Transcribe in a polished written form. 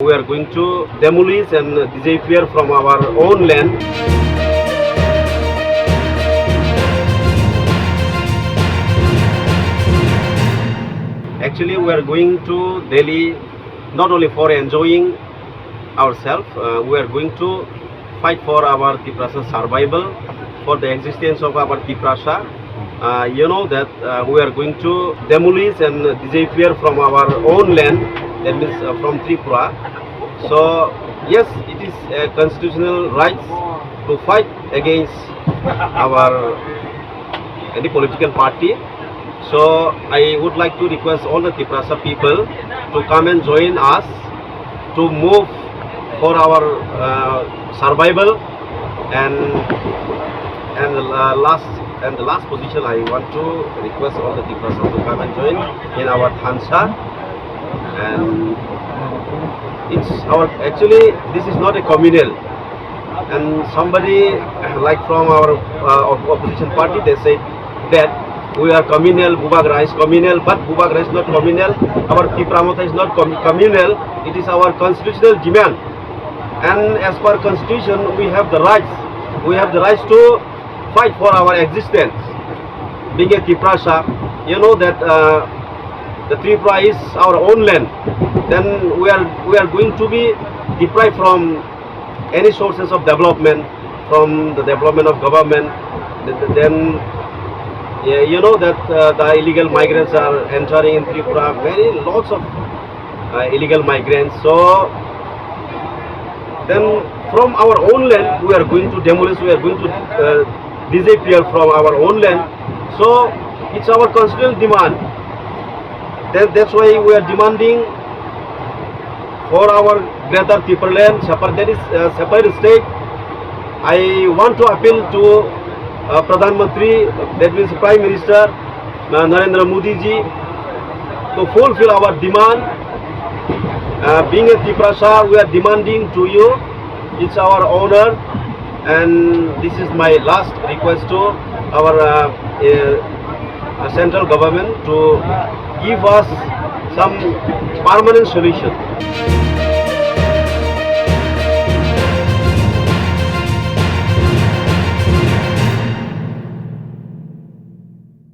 We are going to demolish and disappear from our own land. Actually, we are going to Delhi not only for enjoying ourselves, we are going to fight for our Tiprasa survival, for the existence of our Tiprasa. You know that we are going to demolish and disappear from our own land, that means from Tripura. So yes, it is a constitutional right to fight against our any political party. So I would like to request all the Tiprasa people to come and join us to move for our survival, and the last position I want to request all the Tiprasa to come and join in our Dhansa. And it's our actually this is not a communal, and somebody like from our opposition party, they say that we are communal, Bubagra is communal, but Bubagra is not communal, our Tipramota is not communal. It is our constitutional demand, and as per constitution we have the rights to fight for our existence. Being a Tiprasa, you know that the Tripura is our own land, then we are going to be deprived from any sources of development, from the development of government. Then you know that the illegal migrants are entering in Tripura, lots of illegal migrants. So then from our own land we are going to demolish, we are going to disappear from our own land. So it's our constitutional demand. That's why we are demanding for our Greater Tipraland separate state. I want to appeal to Pradhan Mantri, that means Prime Minister Narendra Modi ji, to fulfill our demand. Being a Tiprasa, we are demanding to you. It's our honor, and this is my last request to our central government to give us some permanent solution.